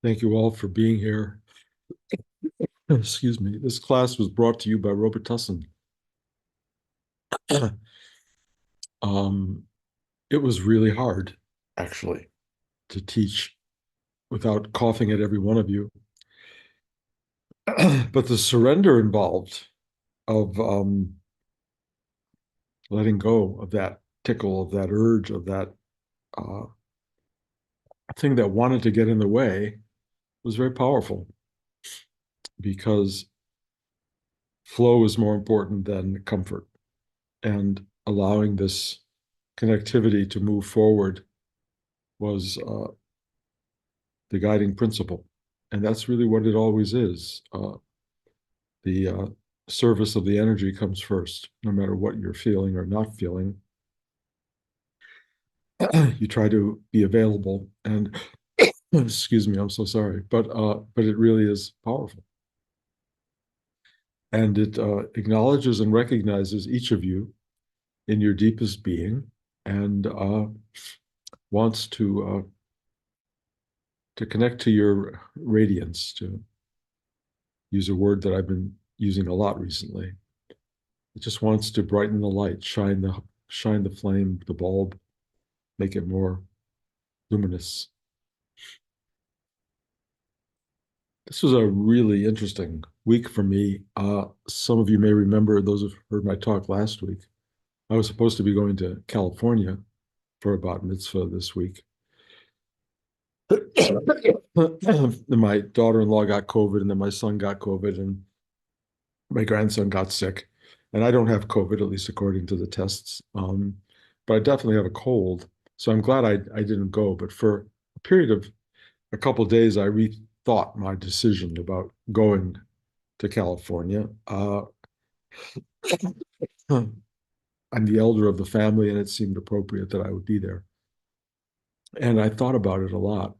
Thank you all for being here. Excuse me. This class was brought to you by Robitussin. um, it was really hard, actually, to teach without coughing at every one of you. But the surrender involved of letting go of that tickle, of that urge, of that uh, thing that wanted to get in the way was very powerful because flow is more important than comfort. And allowing this connectivity to move forward was the guiding principle. And that's really what it always is. The service of the energy comes first, no matter what you're feeling or not feeling. You try to be available, and excuse me, I'm so sorry, but it really is powerful, and it acknowledges and recognizes each of you in your deepest being, and wants to connect to your radiance, to use a word that I've been using a lot recently. It just wants to brighten the light, shine the flame, the bulb, make it more luminous. This was a really interesting week for me. Some of you may remember, those who've heard my talk last week, I was supposed to be going to California for a bat mitzvah this week. My daughter-in-law got COVID, and then my son got COVID, and my grandson got sick. And I don't have COVID, at least according to the tests. But I definitely have a cold. So I'm glad I didn't go. But for a period of a couple of days, I rethought my decision about going to California. I'm the elder of the family, and it seemed appropriate that I would be there. And I thought about it a lot.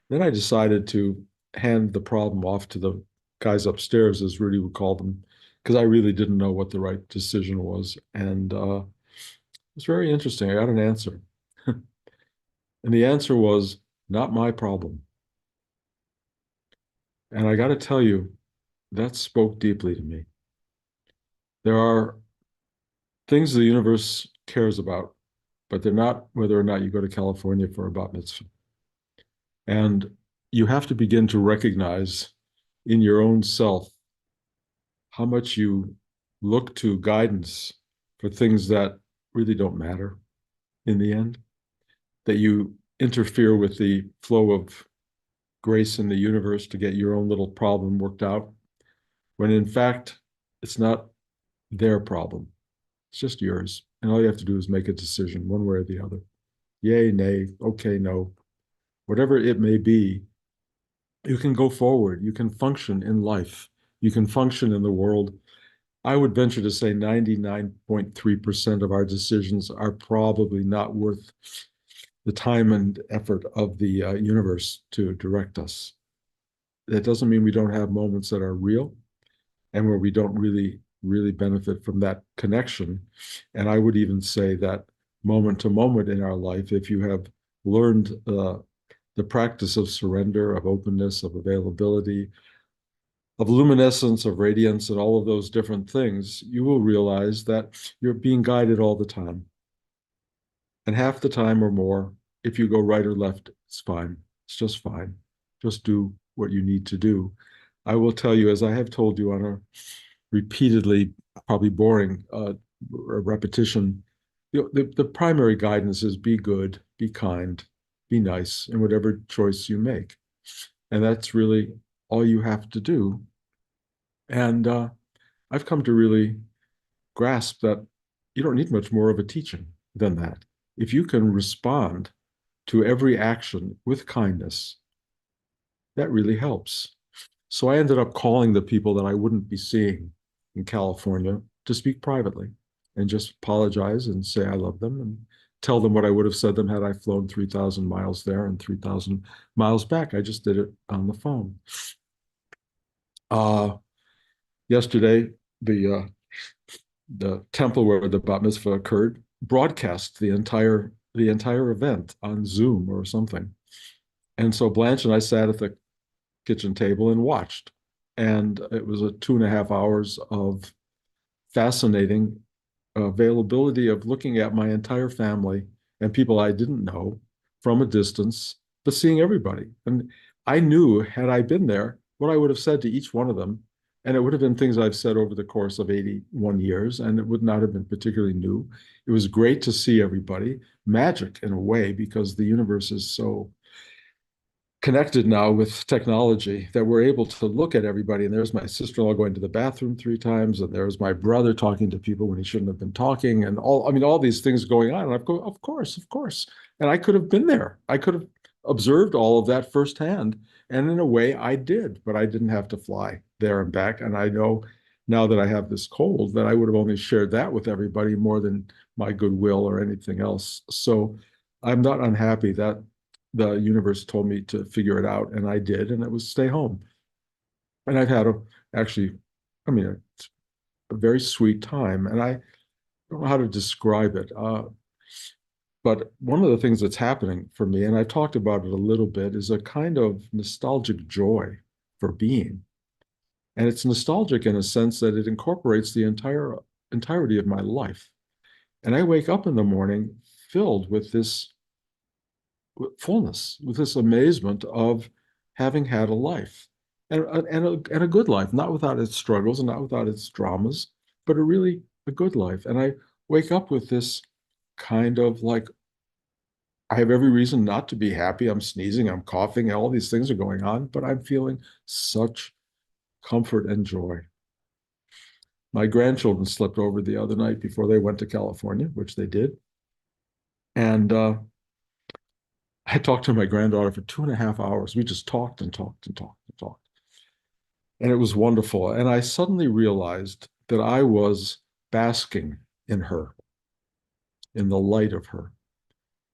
Then I decided to hand the problem off to the guys upstairs, as Rudy would call them, because I really didn't know what the right decision was. And it was very interesting. I got an answer. And the answer was not my problem. And I got to tell you, that spoke deeply to me. There are things the universe cares about, but they're not whether or not you go to California for a bat mitzvah. And you have to begin to recognize in your own self how much you look to guidance for things that really don't matter in the end, that you interfere with the flow of grace in the universe to get your own little problem worked out, when in fact, it's not their problem. It's just yours. And all you have to do is make a decision one way or the other. Yay, nay, okay, no, whatever it may be, you can go forward. You can function in life. You can function in the world. I would venture to say 99.3% of our decisions are probably not worth the time and effort of the universe to direct us. That doesn't mean we don't have moments that are real and where we don't really benefit from that connection. And I would even say that moment to moment in our life, if you have learned the practice of surrender, of openness, of availability, of luminescence, of radiance, and all of those different things, you will realize that you're being guided all the time. And half the time or more, if you go right or left, it's fine. It's just fine. Just do what you need to do. I will tell you, as I have told you on a repeatedly, probably boring repetition, the primary guidance is be good, be kind, be nice in whatever choice you make. And that's really all you have to do. And I've come to really grasp that you don't need much more of a teaching than that. If you can respond to every action with kindness, that really helps. So I ended up calling the people that I wouldn't be seeing in California to speak privately and just apologize and say I love them and tell them what I would have said them had I flown 3,000 miles there and 3,000 miles back. I just did it on the phone. Yesterday, the temple where the bat mitzvah occurred broadcast the entire event on Zoom or something. And so Blanche and I sat at the kitchen table and watched. And it was a 2.5 hours of fascinating availability of looking at my entire family and people I didn't know from a distance, but seeing everybody. And I knew, had I been there, what I would have said to each one of them. And it would have been things I've said over the course of 81 years, and it would not have been particularly new. It was great to see everybody, magic in a way, because the universe is so connected now with technology that we're able to look at everybody. And there's my sister-in-law going to the bathroom 3 times, and there's my brother talking to people when he shouldn't have been talking, and all, I mean, all these things going on. And I go, of course, of course. And I could have been there. I could have observed all of that firsthand. And in a way, I did, but I didn't have to fly there and back. And I know now that I have this cold that I would have only shared that with everybody more than my goodwill or anything else. So I'm not unhappy that the universe told me to figure it out, and I did, and it was stay home. And I've had a actually, I mean, a very sweet time, and I don't know how to describe it. But one of the things that's happening for me, and I've talked about it a little bit, is a kind of nostalgic joy for being. And it's nostalgic in a sense that it incorporates the entirety of my life. And I wake up in the morning filled with this fullness, with this amazement of having had a life and a good life, not without its struggles and not without its dramas, but a good life. And I wake up with this kind of like, I have every reason not to be happy. I'm sneezing, I'm coughing, all these things are going on, but I'm feeling such comfort and joy. My grandchildren slept over the other night before they went to California, which they did. And I talked to my granddaughter for 2.5 hours. We just talked and talked and talked and talked. And it was wonderful. And I suddenly realized that I was basking in her, in the light of her.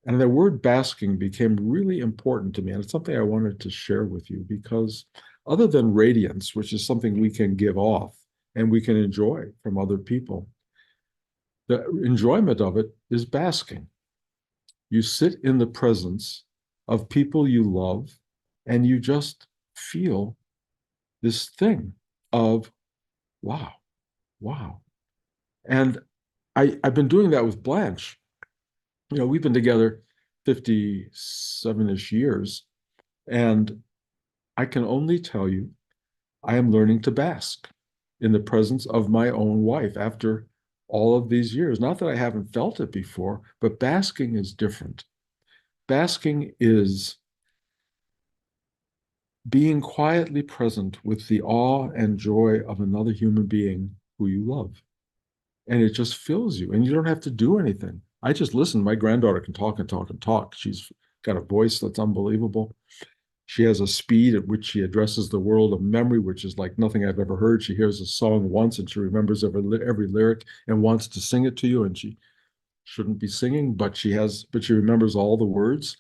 And the word basking became really important to me. And it's something I wanted to share with you because other than radiance, which is something we can give off and we can enjoy from other people, the enjoyment of it is basking. You sit in the presence of people you love and you just feel this thing of wow, wow. And I've been doing that with Blanche. You know, we've been together 57-ish years, and I can only tell you I am learning to bask in the presence of my own wife after all of these years. Not that I haven't felt it before, but basking is different. Basking is being quietly present with the awe and joy of another human being who you love. And it just fills you, and you don't have to do anything. I just listen. My granddaughter can talk and talk and talk. She's got a voice that's unbelievable. She has a speed at which she addresses the world of memory, which is like nothing I've ever heard. She hears a song once and she remembers every lyric and wants to sing it to you. And she shouldn't be singing, but she remembers all the words.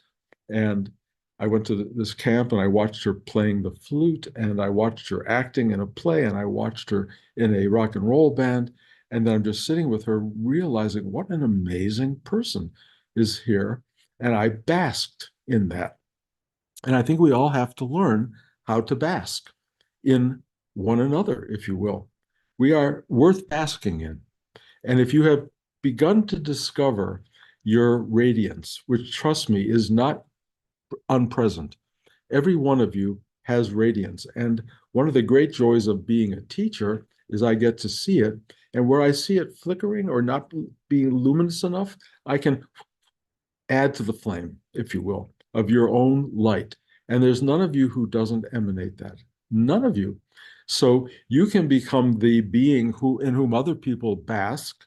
And I went to this camp and I watched her playing the flute and I watched her acting in a play and I watched her in a rock and roll band. And then I'm just sitting with her, realizing what an amazing person is here. And I basked in that. And I think we all have to learn how to bask in one another, if you will. We are worth basking in. And if you have begun to discover your radiance, which, trust me, is not unpresent, every one of you has radiance. And one of the great joys of being a teacher is I get to see it. And where I see it flickering or not being luminous enough, I can add to the flame, if you will, of your own light. And there's none of you who doesn't emanate that. None of you. So you can become the being who in whom other people bask,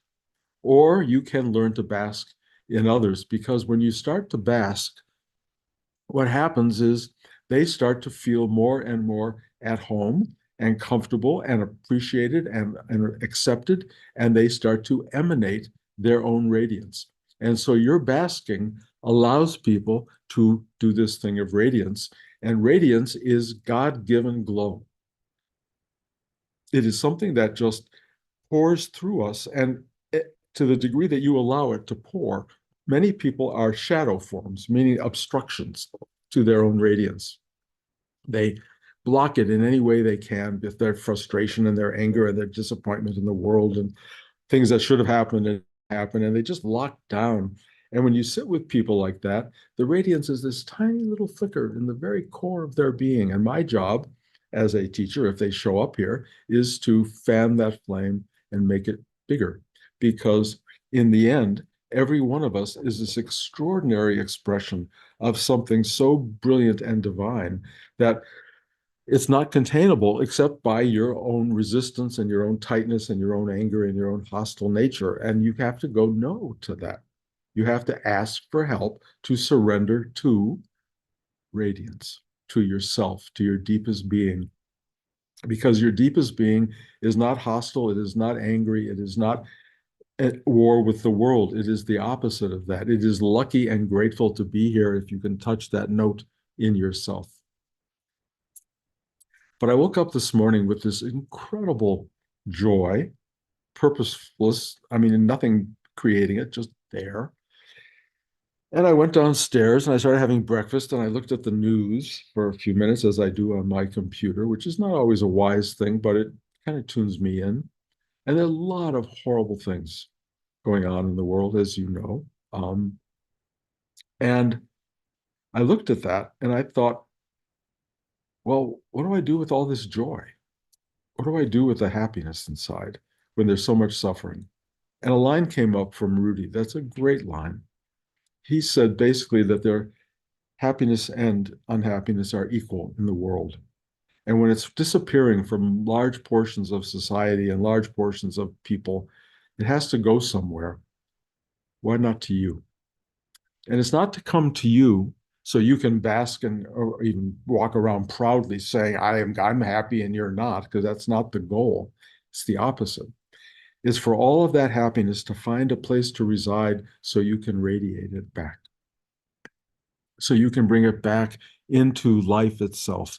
or you can learn to bask in others. Because when you start to bask, what happens is they start to feel more and more at home and comfortable and appreciated and accepted, and they start to emanate their own radiance. And so your basking allows people to do this thing of radiance. And radiance is God-given glow. It is something that just pours through us. And to the degree that you allow it to pour, many people are shadow forms, meaning obstructions to their own radiance. They block it in any way they can with their frustration and their anger and their disappointment in the world and things that should have happened and happen, and they just lock down. And when you sit with people like that, the radiance is this tiny little flicker in the very core of their being. And my job as a teacher, if they show up here, is to fan that flame and make it bigger. Because in the end, every one of us is this extraordinary expression of something so brilliant and divine that it's not containable except by your own resistance and your own tightness and your own anger and your own hostile nature. And you have to go no to that. You have to ask for help to surrender to radiance, to yourself, to your deepest being. Because your deepest being is not hostile, it is not angry, it is not at war with the world. It is the opposite of that. It is lucky and grateful to be here if you can touch that note in yourself. But I woke up this morning with this incredible joy, purposeless. I mean, nothing creating it, just there. And I went downstairs and I started having breakfast and I looked at the news for a few minutes as I do on my computer, which is not always a wise thing, but it kind of tunes me in. And there are a lot of horrible things going on in the world, as you know. And I looked at that and I thought, well, what do I do with all this joy? What do I do with the happiness inside when there's so much suffering? And a line came up from Rudy. That's a great line. He said basically that their happiness and unhappiness are equal in the world. And when it's disappearing from large portions of society and large portions of people, it has to go somewhere. Why not to you? And it's not to come to you so you can bask and or even walk around proudly saying, I'm happy and you're not, because that's not the goal. It's the opposite. Is for all of that happiness to find a place to reside so you can radiate it back, so you can bring it back into life itself,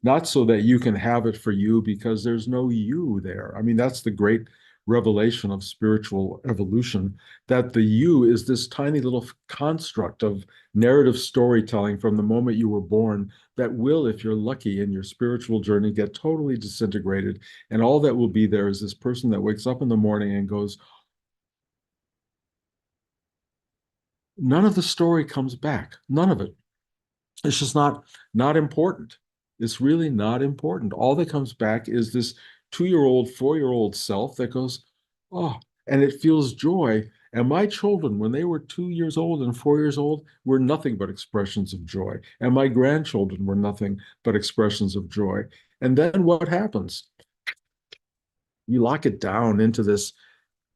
not so that you can have it for you because there's no you there. I mean, that's the great revelation of spiritual evolution, that the you is this tiny little construct of narrative storytelling from the moment you were born that will, if you're lucky in your spiritual journey, get totally disintegrated. And all that will be there is this person that wakes up in the morning and goes, none of the story comes back, none of it. It's just not important. It's really not important. All that comes back is this 2-year-old, 4-year-old self that goes, oh, and it feels joy. And my children, when they were 2 years old and 4 years old, were nothing but expressions of joy. And my grandchildren were nothing but expressions of joy. And then what happens? You lock it down into this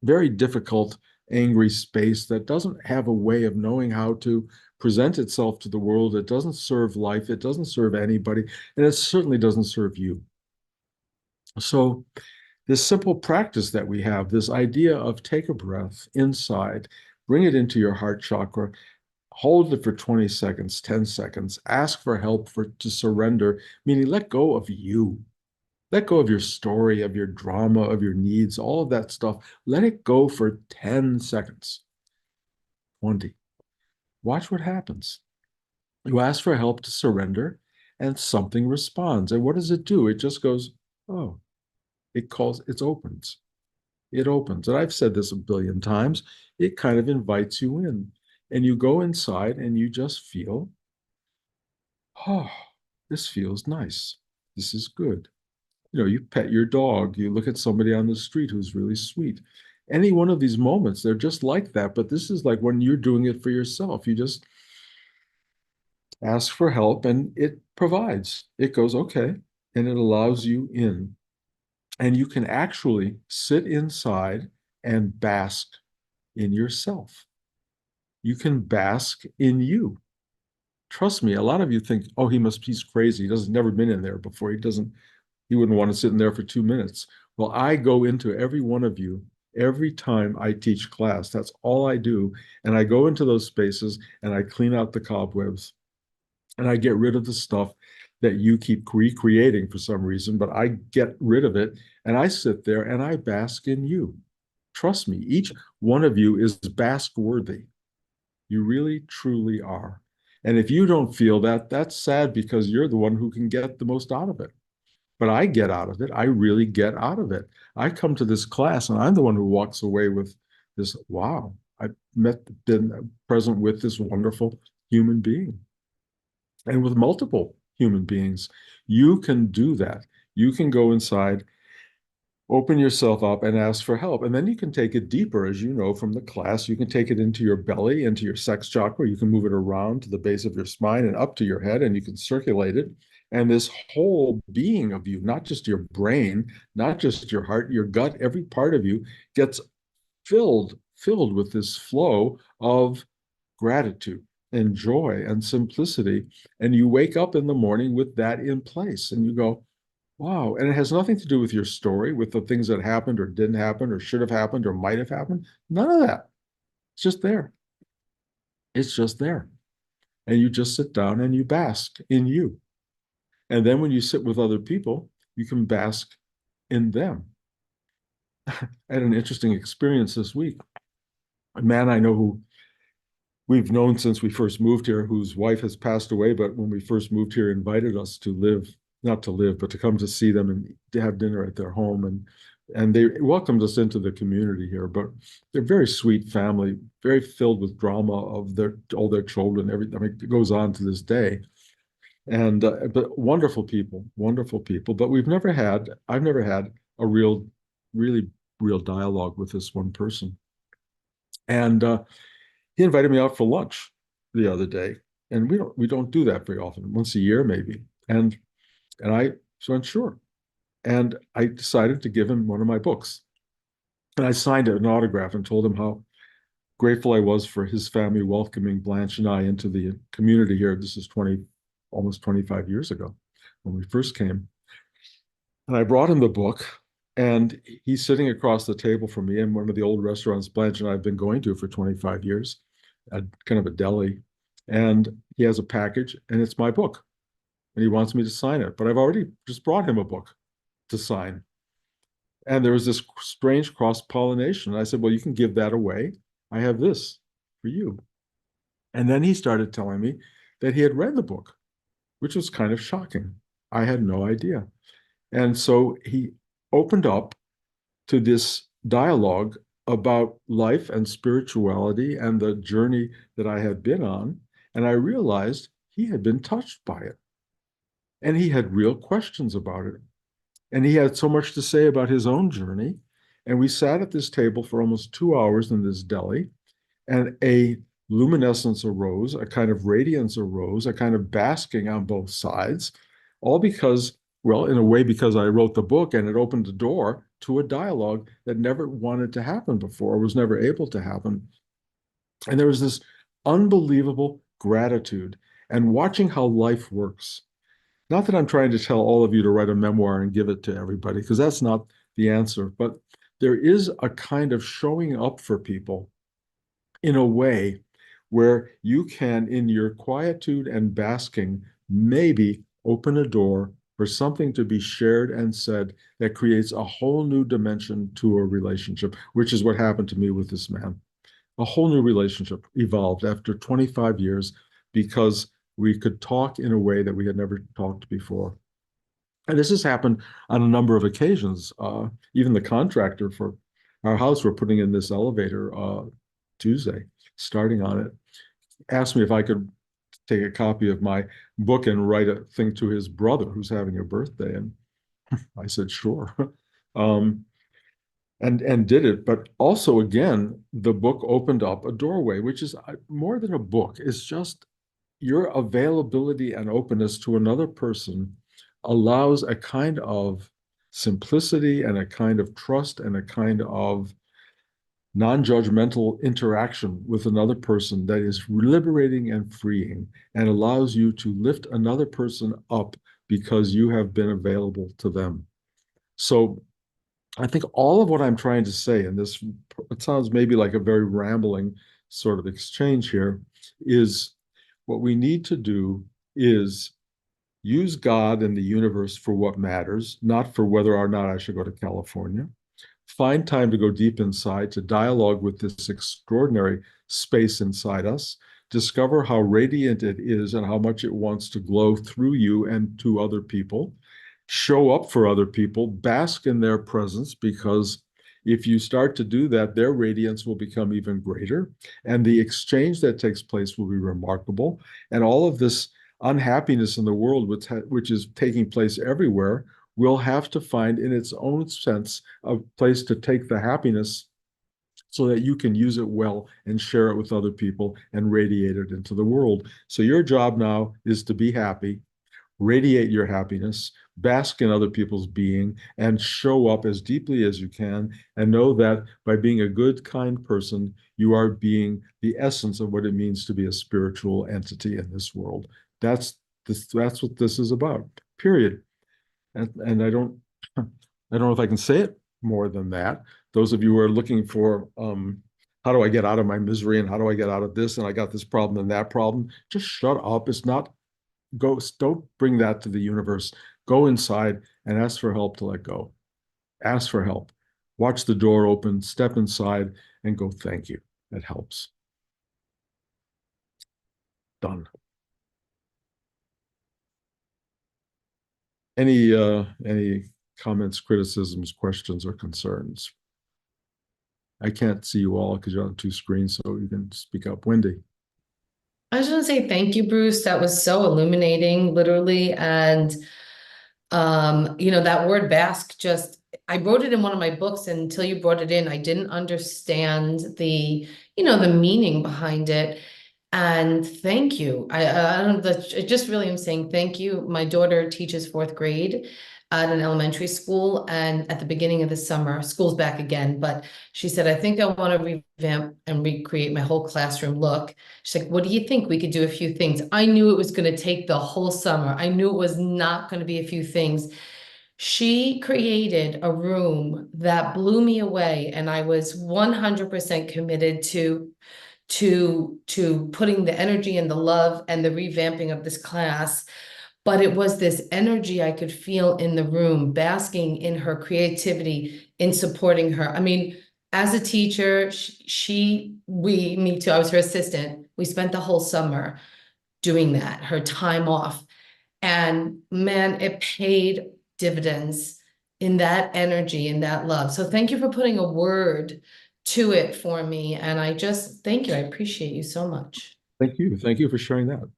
very difficult, angry space that doesn't have a way of knowing how to present itself to the world. It doesn't serve life. It doesn't serve anybody. And it certainly doesn't serve you. So, this simple practice that we have, this idea of take a breath inside, bring it into your heart chakra, hold it for 20 seconds, 10 seconds, ask for help to surrender, meaning let go of you. Let go of your story, of your drama, of your needs, all of that stuff. Let it go for 10 seconds, 20. Watch what happens. You ask for help to surrender, and something responds. And what does it do? It just goes, oh, it opens. It opens. And I've said this a billion times. It kind of invites you in. And you go inside and you just feel, oh, this feels nice. This is good. You pet your dog, you look at somebody on the street who's really sweet. Any one of these moments, they're just like that. But this is like when you're doing it for yourself. You just ask for help and it provides. It goes, okay, and it allows you in. And you can actually sit inside and bask in yourself. You can bask in you. Trust me, a lot of you think, oh, he's crazy. He doesn't never been in there before. He wouldn't want to sit in there for 2 minutes. Well, I go into every one of you every time I teach class. That's all I do. And I go into those spaces and I clean out the cobwebs and I get rid of the stuff that you keep recreating for some reason, but I get rid of it and I sit there and I bask in you. Trust me, each one of you is bask worthy. You really, truly are. And if you don't feel that, that's sad because you're the one who can get the most out of it. But I get out of it. I really get out of it. I come to this class and I'm the one who walks away with this, wow, I been present with this wonderful human being and with multiple human beings. You can do that. You can go inside, open yourself up and ask for help. And then you can take it deeper, as you know from the class. You can take it into your belly, into your sex chakra. You can move it around to the base of your spine and up to your head, and you can circulate it. And this whole being of you, not just your brain, not just your heart, your gut, every part of you gets filled with this flow of gratitude and joy and simplicity. And you wake up in the morning with that in place and you go, wow. And it has nothing to do with your story, with the things that happened or didn't happen or should have happened or might have happened. None of that. It's just there. It's just there. And you just sit down and you bask in you. And then when you sit with other people, you can bask in them. I had an interesting experience this week. A man I know who we've known since we first moved here, whose wife has passed away, but when we first moved here, invited us to live, not to live, but to come to see them and to have dinner at their home. And they welcomed us into the community here. But they're a very sweet family, very filled with drama of all their children. Everything, I mean, it goes on to this day. And but wonderful people. But I've never had a really real dialogue with this one person. And he invited me out for lunch the other day, and we don't do that very often, once a year maybe. And I went sure, and I decided to give him one of my books, and I signed an autograph and told him how grateful I was for his family welcoming Blanche and I into the community here. This is almost 25 years ago when we first came, and I brought him the book. And he's sitting across the table from me in one of the old restaurants Blanche and I have been going to for 25 years, kind of a deli. And he has a package, and it's my book. And he wants me to sign it. But I've already just brought him a book to sign. And there was this strange cross pollination. I said, well, you can give that away. I have this for you. And then he started telling me that he had read the book, which was kind of shocking. I had no idea. And so he opened up to this dialogue about life and spirituality and the journey that I had been on. And I realized he had been touched by it. And he had real questions about it. And he had so much to say about his own journey. And we sat at this table for almost 2 hours in this deli, and a luminescence arose, a kind of radiance arose, a kind of basking on both sides, all because, well, in a way, because I wrote the book and it opened the door to a dialogue that never wanted to happen before, was never able to happen. And there was this unbelievable gratitude and watching how life works. Not that I'm trying to tell all of you to write a memoir and give it to everybody, because that's not the answer, but there is a kind of showing up for people in a way where you can, in your quietude and basking, maybe open a door for something to be shared and said that creates a whole new dimension to a relationship, which is what happened to me with this man. A whole new relationship evolved after 25 years because we could talk in a way that we had never talked before. And this has happened on a number of occasions. Even the contractor for our house, we're putting in this elevator Tuesday, starting on it, asked me if I could take a copy of my book and write a thing to his brother who's having a birthday. And I said, sure. um, and did it. But also, again, the book opened up a doorway, which is more than a book. It's just your availability and openness to another person allows a kind of simplicity and a kind of trust and a kind of non-judgmental interaction with another person that is liberating and freeing and allows you to lift another person up because you have been available to them. So I think all of what I'm trying to say, and this, it sounds maybe like a very rambling sort of exchange here, is what we need to do is use God and the universe for what matters, not for whether or not I should go to California. Find time to go deep inside, to dialogue with this extraordinary space inside us, discover how radiant it is and how much it wants to glow through you and to other people. Show up for other people, bask in their presence, because if you start to do that, their radiance will become even greater, and the exchange that takes place will be remarkable. And all of this unhappiness in the world, which is taking place everywhere, will have to find in its own sense a place to take the happiness so that you can use it well and share it with other people and radiate it into the world. So your job now is to be happy, radiate your happiness, bask in other people's being, and show up as deeply as you can. And know that by being a good, kind person, you are being the essence of what it means to be a spiritual entity in this world. That's that's what this is about. Period. And I don't know if I can say it more than that. Those of you who are looking for how do I get out of my misery and how do I get out of this and I got this problem and that problem, just shut up. It's not go. Don't bring that to the universe. Go inside and ask for help to let go. Ask for help. Watch the door open, step inside, and go, thank you. That helps. Done. Any comments, criticisms, questions, or concerns? I can't see you all because you're on two screens, so you can speak up. Wendy. I just want to say thank you, Bruce. That was so illuminating, literally. And that word bask just, I wrote it in one of my books, and until you brought it in, I didn't understand the meaning behind it. And thank you. I don't I just really am saying thank you. My daughter teaches fourth grade at an elementary school, and at the beginning of the summer, school's back again, but she said, I think I want to revamp and recreate my whole classroom look. She's like, what do you think? We could do a few things. I knew it was going to take the whole summer. I knew it was not going to be a few things. She created a room that blew me away, and I was 100% committed to putting the energy and the love and the revamping of this class. But it was this energy I could feel in the room, basking in her creativity, in supporting her. I mean, as a teacher, me too, I was her assistant. We spent the whole summer doing that, her time off. And man, it paid dividends in that energy, in that love. So thank you for putting a word to it for me. And I just thank you. I appreciate you so much. Thank you. Thank you for sharing that.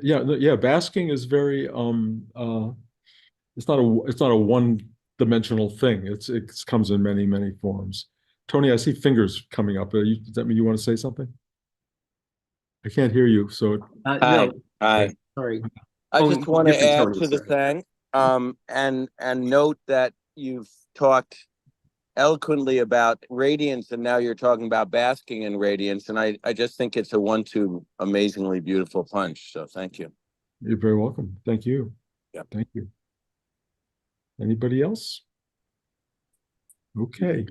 Yeah, basking is very it's not a one-dimensional thing. It comes in many, many forms. Tony, I see fingers coming up. Does that mean you want to say something? I can't hear you. So Hi, No, okay. hi. sorry. I Tony, just want give to to add Tony. to the thing, and note that you've talked eloquently about radiance, and now you're talking about basking in radiance, and I just think it's a one-two amazingly beautiful punch. So thank you. You're very welcome. Thank you. Yeah. Thank you. Anybody else? Okay.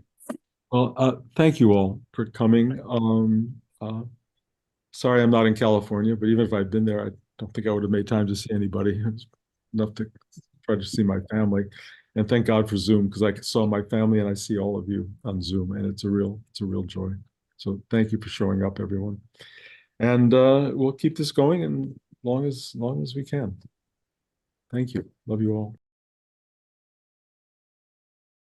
Well, thank you all for coming. Sorry I'm not in California, but even if I'd been there, I don't think I would have made time to see anybody. It's enough to try to see my family. And thank God for Zoom, because I saw my family and I see all of you on Zoom, and it's a real joy. So thank you for showing up, everyone. And we'll keep this going and long as we can. Thank you. Love you all.